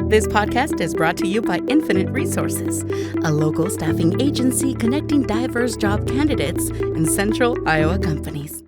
This podcast is brought to you by Infinite Resources, a local staffing agency connecting diverse job candidates in central Iowa companies.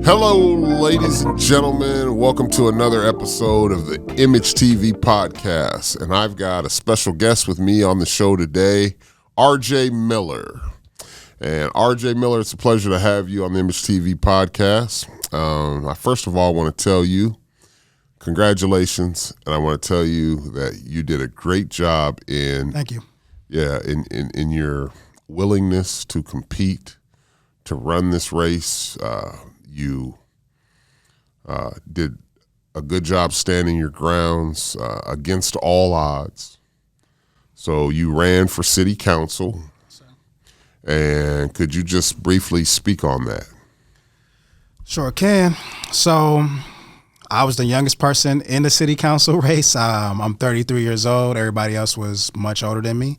Hello, ladies and gentlemen. Welcome to another episode of the Image4Lives podcast. And I've got a special guest with me on the show today, R.J. Miller. And R.J. Miller, it's a pleasure to have you on the Image4Lives podcast. I first of all want to tell you congratulations, and I want to tell you that you did a great job in Thank you. Yeah, in your willingness to compete, to run this race. You did a good job standing your grounds against all odds. So you ran for city council. And could you just briefly speak on that? Sure can. So I was the youngest person in the city council race. I'm 33 years old. Everybody else was much older than me.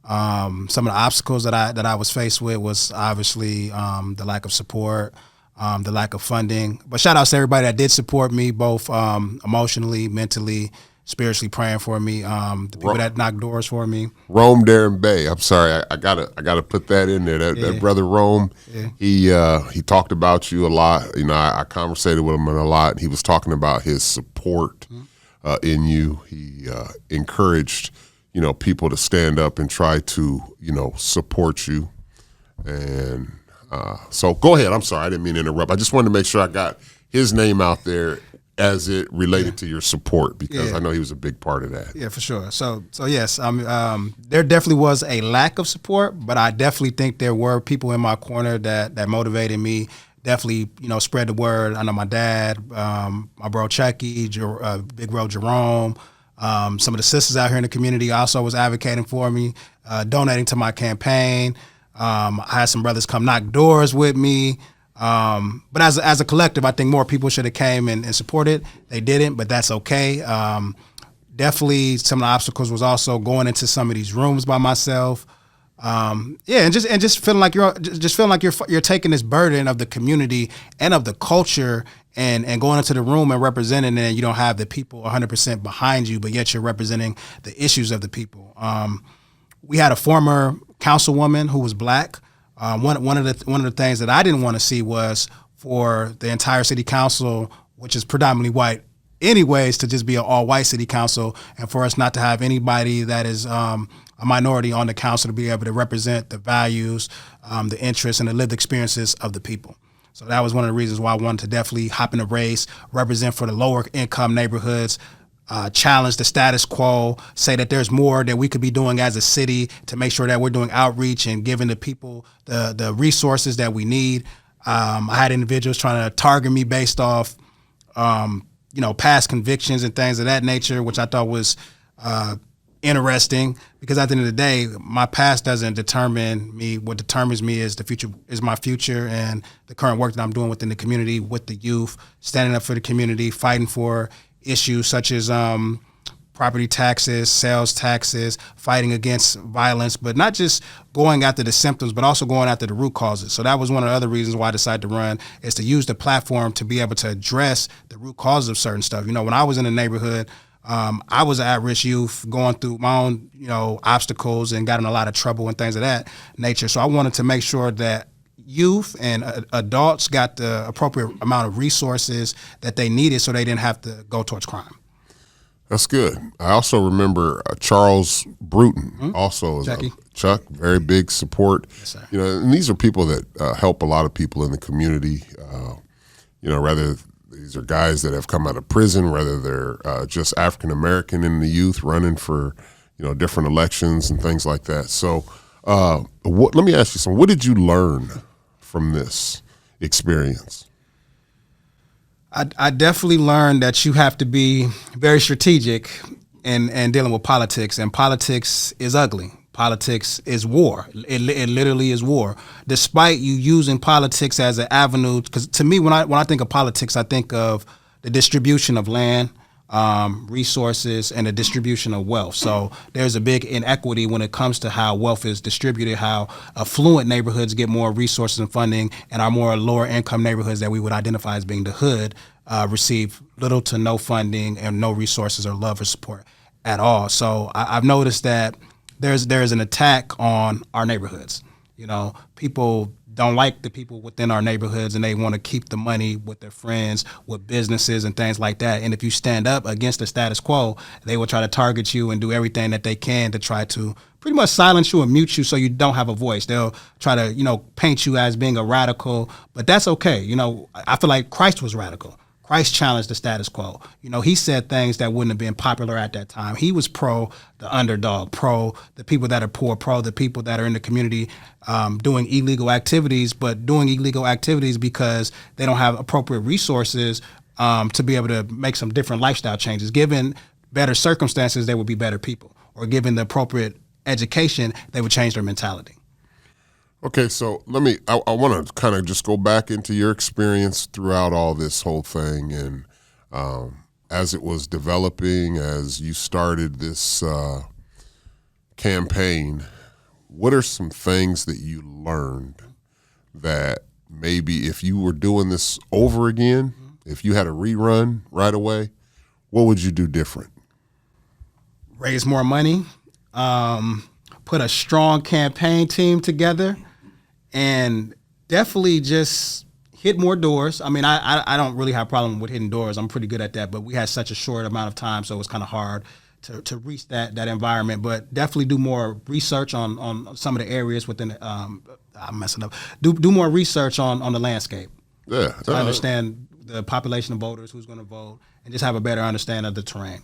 Some of the obstacles that I was faced with was obviously the lack of support, the lack of funding. But shout out to everybody that did support me, both emotionally, mentally, spiritually praying for me. The people that knocked doors for me. Rome, Darren Bay. I'm sorry, I gotta put that in there. That brother Rome, he talked about you a lot. You know, I conversated with him a lot. He was talking about his support in you. He encouraged people to stand up and try to support you. And so go ahead. I'm sorry, I didn't mean to interrupt. I just wanted to make sure I got his name out there as it related to your support, because I know he was a big part of that. Yeah, for sure. So yes, there definitely was a lack of support, but I definitely think there were people in my corner that motivated me. Definitely, spread the word. I know my dad, my bro Chucky, big bro Jerome, some of the sisters out here in the community also was advocating for me, donating to my campaign. I had some brothers come knock doors with me. But as a collective, I think more people should have came and supported. They didn't, but that's okay. Definitely some of the obstacles was also going into some of these rooms by myself. And just feeling like you're taking this burden of the community and of the culture and going into the room and representing it, and you don't have the people 100% behind you, but yet you're representing the issues of the people. We had a former councilwoman who was black. One of the things that I didn't want to see was for the entire city council, which is predominantly white anyways, to just be an all-white city council, and for us not to have anybody that is a minority on the council to be able to represent the values, the interests, and the lived experiences of the people. So that was one of the reasons why I wanted to definitely hop in the race, represent for the lower income neighborhoods, challenge the status quo, say that there's more that we could be doing as a city to make sure that we're doing outreach and giving the people the resources that we need. I had individuals trying to target me based off, past convictions and things of that nature, which I thought was interesting, because at the end of the day, my past doesn't determine me. What determines me is the future, is my future, and the current work that I'm doing within the community with the youth, standing up for the community, fighting for issues such as property taxes, sales taxes, fighting against violence, but not just going after the symptoms, but also going after the root causes. So that was one of the other reasons why I decided to run, is to use the platform to be able to address the root causes of certain stuff. When I was in the neighborhood, I was an at-risk youth going through my own, obstacles and got in a lot of trouble and things of that nature. So I wanted to make sure that youth and adults got the appropriate amount of resources that they needed so they didn't have to go towards crime. That's good. I also remember Charles Bruton, also Chuck, very big support. Yes, sir. And these are people that help a lot of people in the community. Rather these are guys that have come out of prison, whether they're just African American in the youth running for different elections and things like that. So Let me ask you something. What did you learn from this experience? I definitely learned that you have to be very strategic in dealing with politics, and politics is ugly. Politics is war. It literally is war. Despite you using politics as an avenue, because to me, when I think of politics, I think of the distribution of land, resources, and the distribution of wealth. So there's a big inequity when it comes to how wealth is distributed, how affluent neighborhoods get more resources and funding, and our more lower income neighborhoods that we would identify as being the hood receive little to no funding and no resources or love or support at all. So I've noticed that there's an attack on our neighborhoods. You know, people don't like the people within our neighborhoods, and they want to keep the money with their friends, with businesses and things like that. And if you stand up against the status quo, they will try to target you and do everything that they can to try to pretty much silence you and mute you so you don't have a voice. They'll try to, paint you as being a radical, but that's okay. I feel like Christ was radical. Christ challenged the status quo. He said things that wouldn't have been popular at that time. He was pro the underdog, pro the people that are poor, pro the people that are in the community doing illegal activities, but doing illegal activities because they don't have appropriate resources to be able to make some different lifestyle changes. Given better circumstances, they would be better people. Or given the appropriate education, they would change their mentality. Okay, so I want to kind of just go back into your experience throughout all this whole thing, and as it was developing, as you started this campaign, what are some things that you learned that maybe if you were doing this over again, if you had a rerun right away, what would you do different? Raise more money, put a strong campaign team together, and definitely just hit more doors. I mean, I don't really have a problem with hitting doors. I'm pretty good at that, but we had such a short amount of time, so it was kind of hard to reach that environment. But definitely do more research on some of the areas within I'm messing up. Do more research on the landscape. Yeah. To understand the population of voters, who's going to vote, and just have a better understanding of the terrain.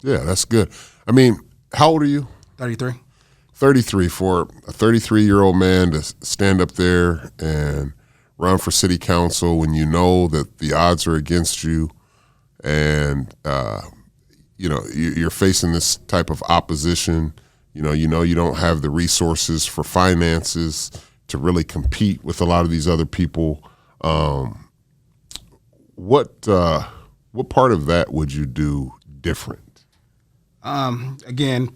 Yeah, that's good. I mean, how old are you? 33. 33. For a 33-year-old man to stand up there and run for city council when you know that the odds are against you, and you're facing this type of opposition. You don't have the resources for finances to really compete with a lot of these other people. What part of that would you do different? Again,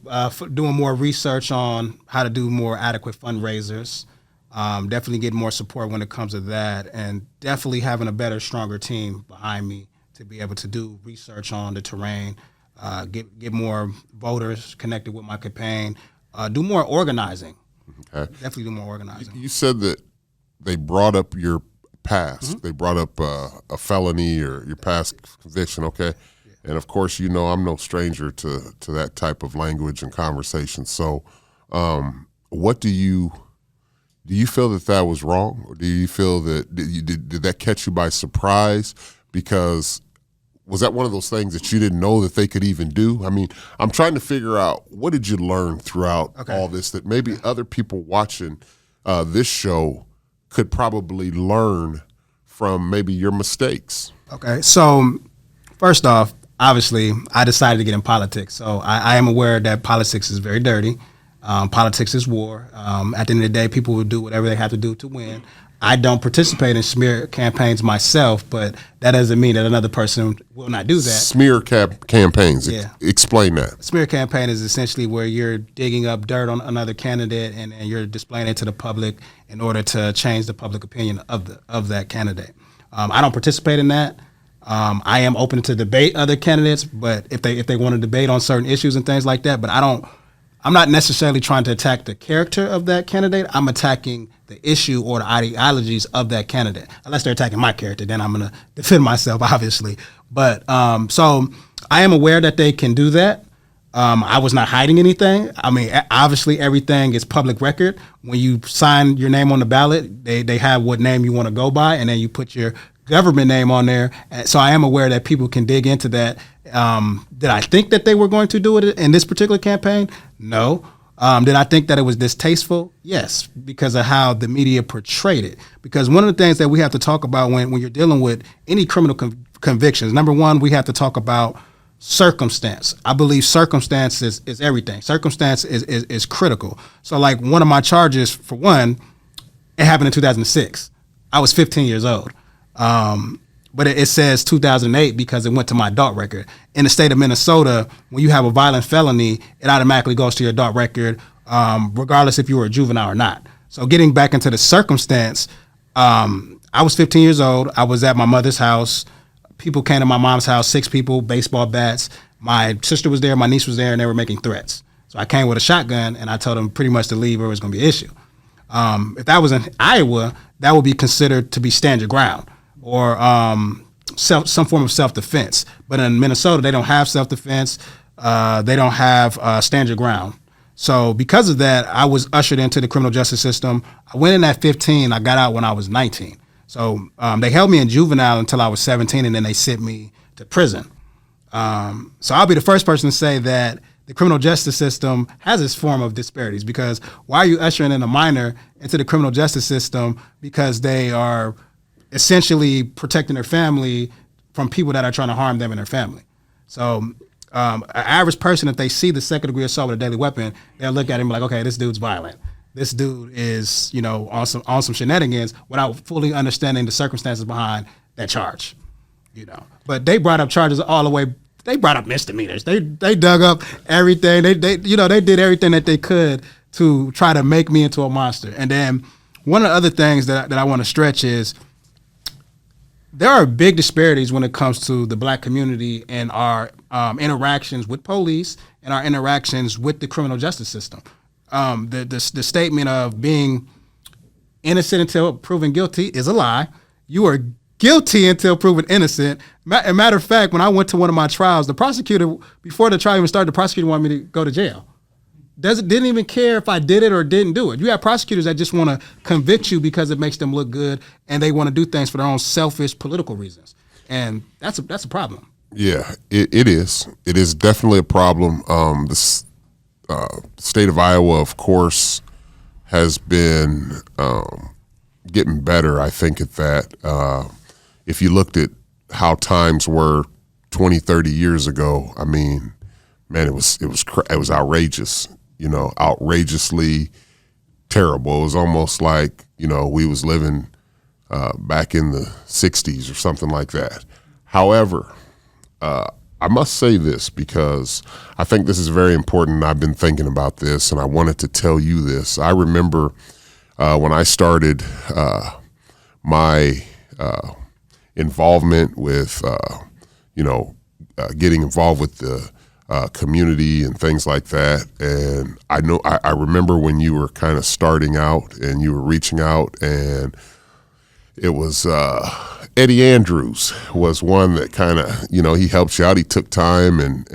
doing more research on how to do more adequate fundraisers, definitely get more support when it comes to that, and definitely having a better, stronger team behind me to be able to do research on the terrain, get more voters connected with my campaign, do more organizing. Okay. Definitely do more organizing. You said that they brought up your past. Mm-hmm. They brought up a felony or your past conviction, okay? And of course, I'm no stranger to that type of language and conversation. So, what do you feel that was wrong, or do you feel that did that catch you by surprise? Because was that one of those things that you didn't know that they could even do? I mean, I'm trying to figure out, what did you learn throughout all this that maybe other people watching this show could probably learn from maybe your mistakes? Okay, so first off, obviously, I decided to get in politics. So I am aware that politics is very dirty. Politics is war. At the end of the day, people will do whatever they have to do to win. I don't participate in smear campaigns myself, but that doesn't mean that another person will not do that. Smear campaigns. Yeah. Explain that. Smear campaign is essentially where you're digging up dirt on another candidate and you're displaying it to the public in order to change the public opinion of that candidate. I don't participate in that. I am open to debate other candidates, but if they want to debate on certain issues and things like that, but I'm not necessarily trying to attack the character of that candidate. I'm attacking the issue or the ideologies of that candidate. Unless they're attacking my character, then I'm going to defend myself, obviously. But so I am aware that they can do that. I was not hiding anything. I mean, obviously everything is public record. When you sign your name on the ballot, they have what name you want to go by, and then you put your government name on there. So I am aware that people can dig into that. Did I think that they were going to do it in this particular campaign? No. Did I think that it was distasteful? Yes, because of how the media portrayed it. Because one of the things that we have to talk about when you're dealing with any criminal convictions, number one, we have to talk about circumstance. I believe circumstance is everything. Circumstance is critical. So like one of my charges, for one, it happened in 2006. I was 15 years old. But it says 2008 because it went to my adult record. In the state of Minnesota, when you have a violent felony, it automatically goes to your adult record, regardless if you were a juvenile or not. So getting back into the circumstance, I was 15 years old. I was at my mother's house. People came to my mom's house, 6 people, baseball bats. My sister was there, my niece was there, and they were making threats. So I came with a shotgun, and I told them pretty much to leave or it was going to be an issue. If that was in Iowa, that would be considered to be stand your ground or some form of self-defense. But in Minnesota, they don't have self-defense. They don't have stand your ground. So because of that, I was ushered into the criminal justice system. I went in at 15. I got out when I was 19. So they held me in juvenile until I was 17, and then they sent me to prison. So I'll be the first person to say that the criminal justice system has its form of disparities, because why are you ushering in a minor into the criminal justice system? Because they are essentially protecting their family from people that are trying to harm them and their family. So an average person, if they see the second degree assault with a deadly weapon, they'll look at him like, okay, this dude's violent. This dude is, on some shenanigans without fully understanding the circumstances behind that charge, But they brought up charges all the way. They brought up misdemeanors. They dug up everything. They did everything that they could to try to make me into a monster. And then one of the other things that I want to stretch is there are big disparities when it comes to the black community and our interactions with police and our interactions with the criminal justice system. The statement of being innocent until proven guilty is a lie. You are guilty until proven innocent. Matter of fact, when I went to one of my trials, the prosecutor, before the trial even started, the prosecutor wanted me to go to jail. Didn't even care if I did it or didn't do it. You have prosecutors that just want to convict you because it makes them look good, and they want to do things for their own selfish political reasons. And that's a problem. Yeah, it is. It is definitely a problem. The state of Iowa, of course, has been getting better, I think, at that. If you looked at how times were 20, 30 years ago, I mean, man, it was outrageous, outrageously terrible. It was almost like, we was living back in the 60s or something like that. However, I must say this because I think this is very important. I've been thinking about this, and I wanted to tell you this. I remember when I started my involvement with, getting involved with the community and things like that. And I remember when you were kind of starting out and you were reaching out, and it was Eddie Andrews was one that kind of, he helped you out. He took time and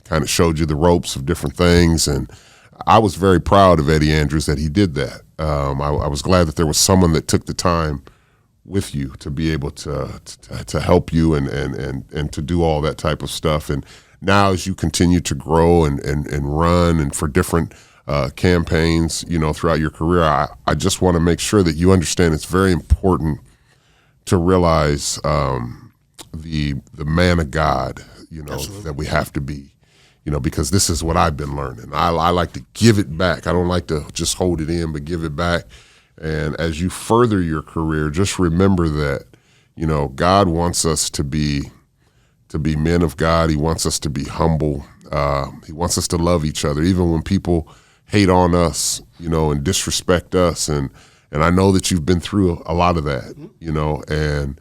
kind of showed you the ropes of different things. And I was very proud of Eddie Andrews that he did that. I was glad that there was someone that took the time with you to be able to help you and to do all that type of stuff. And now as you continue to grow and run and for different campaigns, throughout your career, I just want to make sure that you understand it's very important to realize the man of God, Absolutely. that we have to be, because this is what I've been learning. I like to give it back. I don't like to just hold it in, but give it back. And as you further your career, just remember that, God wants us to be men of God. He wants us to be humble. He wants us to love each other, even when people hate on us, and disrespect us. And I know that you've been through a lot of that, and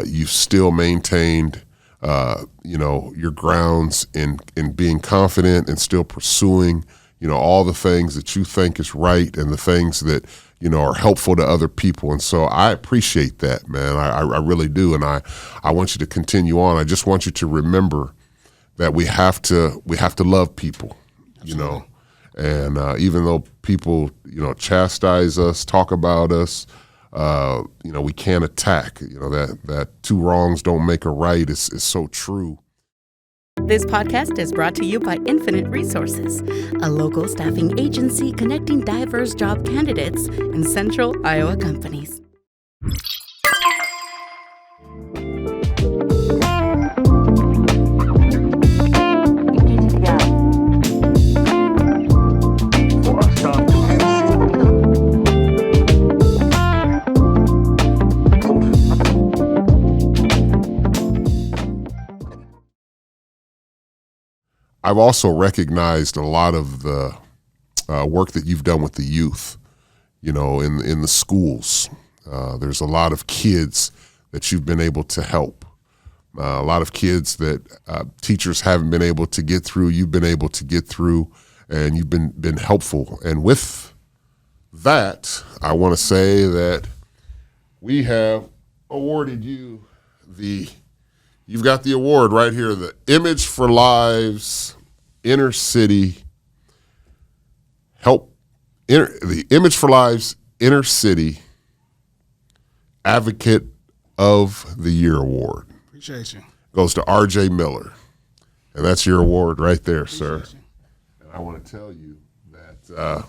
you've still maintained, your grounds in being confident and still pursuing, all the things that you think is right and the things that, are helpful to other people. And so I appreciate that, man. I really do. And I want you to continue on. I just want you to remember that we have to love people, Absolutely. And even though people, chastise us, talk about us, we can't attack. That two wrongs don't make a right is so true. This podcast is brought to you by Infinite Resources, a local staffing agency connecting diverse job candidates in central Iowa companies. I've also recognized a lot of the work that you've done with the youth, in the schools. There's a lot of kids that you've been able to help. A lot of kids that teachers haven't been able to get through, you've been able to get through, and you've been helpful. And with that, I want to say that we have awarded you you've got the award right here, the Image4Lives Inner City the Image4Lives Inner City Advocate of the Year Award. Appreciate you. Goes to R.J. Miller. And that's your award right there, sir. And I want to tell you that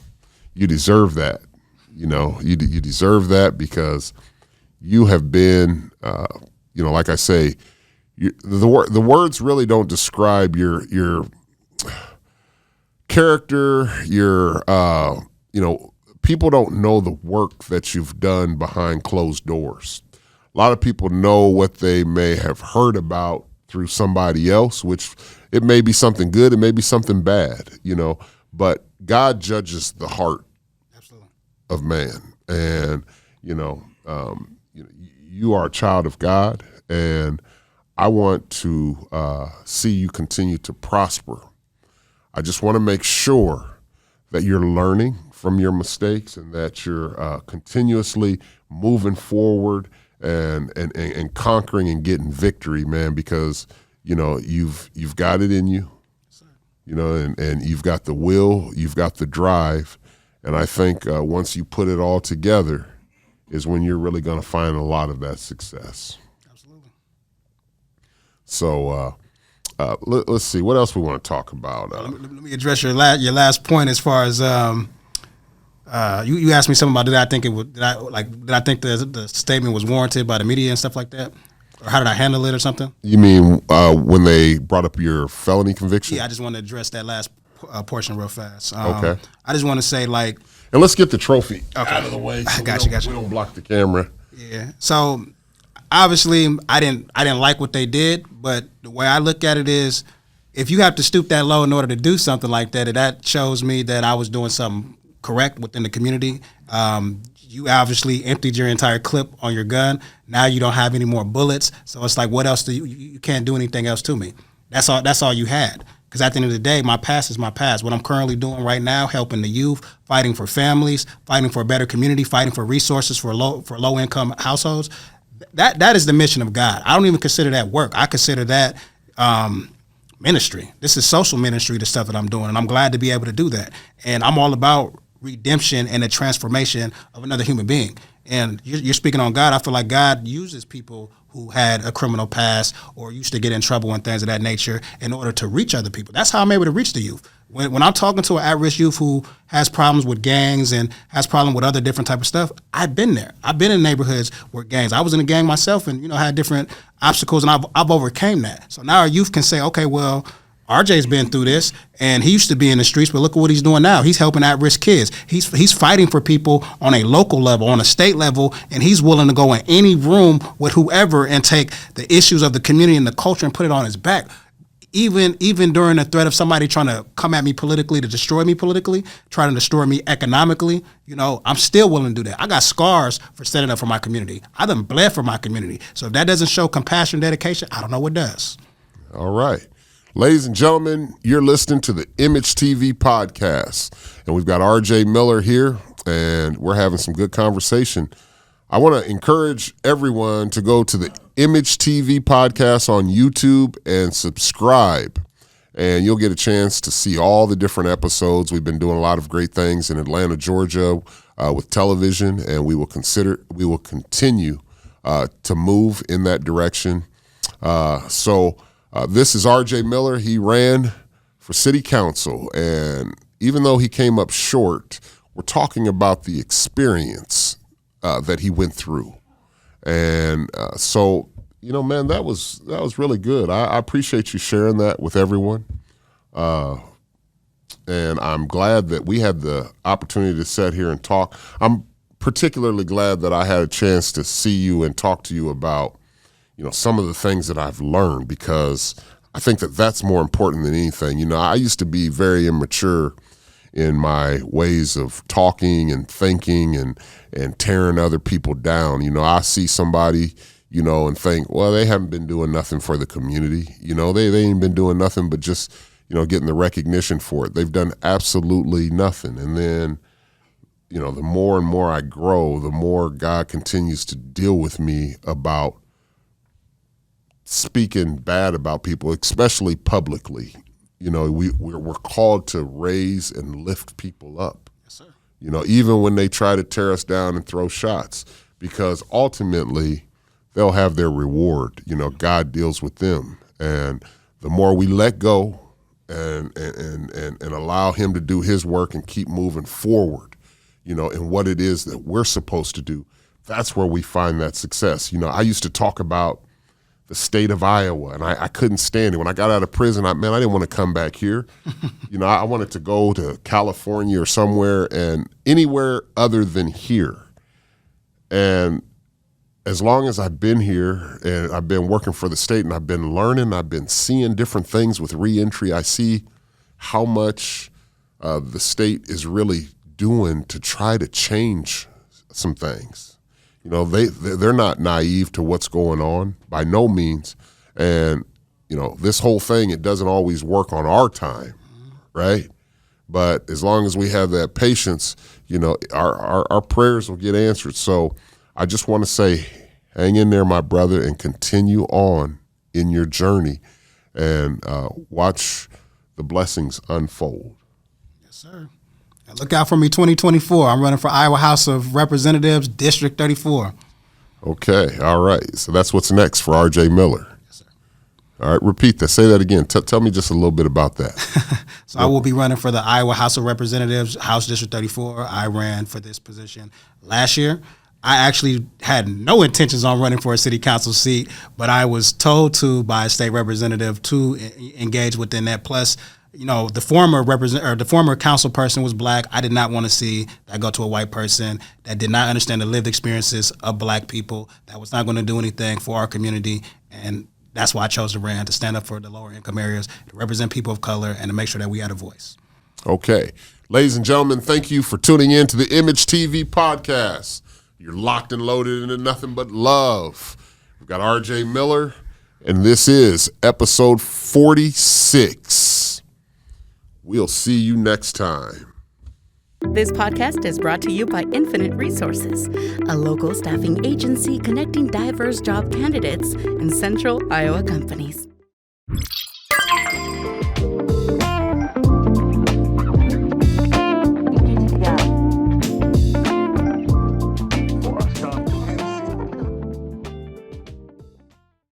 you deserve that. You deserve that because you have been, like I say, the words really don't describe your character, people don't know the work that you've done behind closed doors. A lot of people know what they may have heard about through somebody else, which it may be something good, it may be something bad, but God judges the heart Absolutely. Of man. And, you are a child of God, and I want to see you continue to prosper. I just want to make sure that you're learning from your mistakes and that you're continuously moving forward and conquering and getting victory, man, because, you've got it in you, and you've got the will, you've got the drive. And I think once you put it all together is when you're really going to find a lot of that success. Absolutely. So let's see what else we want to talk about. Let me address your last point as far as you asked me something about did I think the statement was warranted by the media and stuff like that, or how did I handle it or something? You mean when they brought up your felony conviction? Yeah, I just want to address that last portion real fast. Okay. I just want to say and let's get the trophy out of the way. So Got you. We don't block the camera. Yeah. So obviously, I didn't like what they did, but the way I look at it is, if you have to stoop that low in order to do something like that, that shows me that I was doing something correct within the community. You obviously emptied your entire clip on your gun. Now you don't have any more bullets, so it's like, what else do you can't do anything else to me? That's all you had. Because at the end of the day, my past is my past. What I'm currently doing right now, helping the youth, fighting for families, fighting for a better community, fighting for resources for low income households. That is the mission of God. I don't even consider that work. I consider that ministry. This is social ministry, the stuff that I'm doing, and I'm glad to be able to do that. And I'm all about redemption and the transformation of another human being. And you're speaking on God. I feel like God uses people who had a criminal past or used to get in trouble and things of that nature in order to reach other people. That's how I'm able to reach the youth. When I'm talking to an at-risk youth who has problems with gangs and has problems with other different type of stuff, I've been there. I've been in neighborhoods where gangs. I was in a gang myself and, had different obstacles, and I've overcame that. So now our youth can say, okay, well, RJ's been through this, and he used to be in the streets, but look at what he's doing now. He's helping at-risk kids. He's fighting for people on a local level, on a state level, and he's willing to go in any room with whoever and take the issues of the community and the culture and put it on his back. Even during the threat of somebody trying to come at me politically, to destroy me politically, trying to destroy me economically, I'm still willing to do that. I got scars for standing up for my community. I done bled for my community. So if that doesn't show compassion and dedication, I don't know what does. All right. Ladies and gentlemen, you're listening to the Image TV podcast, and we've got R.J. Miller here, and we're having some good conversation. I want to encourage everyone to go to the Image TV podcast on YouTube and subscribe, and you'll get a chance to see all the different episodes. We've been doing a lot of great things in Atlanta, Georgia, with television, and we will continue to move in that direction. So This is R.J. Miller. He ran for city council, and even though he came up short, we're talking about the experience that he went through. And so, man, that was really good. I appreciate you sharing that with everyone. And I'm glad that we had the opportunity to sit here and talk. I'm particularly glad that I had a chance to see you and talk to you about, some of the things that I've learned, because I think that that's more important than anything. I used to be very immature in my ways of talking and thinking and tearing other people down. I see somebody, and think, well, they haven't been doing nothing for the community. They ain't been doing nothing but just, getting the recognition for it. They've done absolutely nothing. And then, the more and more I grow, the more God continues to deal with me about speaking bad about people, especially publicly. We're called to raise and lift people up. Yes, sir. Even when they try to tear us down and throw shots, because ultimately they'll have their reward. God deals with them. And the more we let go and allow him to do his work and keep moving forward, in what it is that we're supposed to do, that's where we find that success. I used to talk about the state of Iowa, and I couldn't stand it. When I got out of prison, I didn't want to come back here. I wanted to go to California or somewhere, and anywhere other than here. And as long as I've been here and I've been working for the state and I've been learning, I've been seeing different things with reentry, I see how much the state is really doing to try to change some things. They're not naive to what's going on, by no means. And, this whole thing, it doesn't always work on our time, right? But as long as we have that patience, our prayers will get answered. So I just want to say, hang in there, my brother, and continue on in your journey and watch the blessings unfold. Yes, sir. And look out for me 2024. I'm running for Iowa House of Representatives, District 34. Okay, all right. So that's what's next for R.J. Miller. Yes, sir. All right, repeat that. Say that again. Tell me just a little bit about that. So I will be running for the Iowa House of Representatives, House District 34. I ran for this position last year. I actually had no intentions on running for a city council seat, but I was told to by a state representative to engage within that. Plus, the former council person was black. I did not want to see that go to a white person that did not understand the lived experiences of black people, that was not going to do anything for our community. And that's why I chose to run, to stand up for the lower income areas, to represent people of color, and to make sure that we had a voice. Okay. Ladies and gentlemen, thank you for tuning in to the Image TV podcast. You're locked and loaded into nothing but love. We've got R.J. Miller, and this is episode 46. We'll see you next time. This podcast is brought to you by Infinite Resources, a local staffing agency connecting diverse job candidates and central Iowa companies.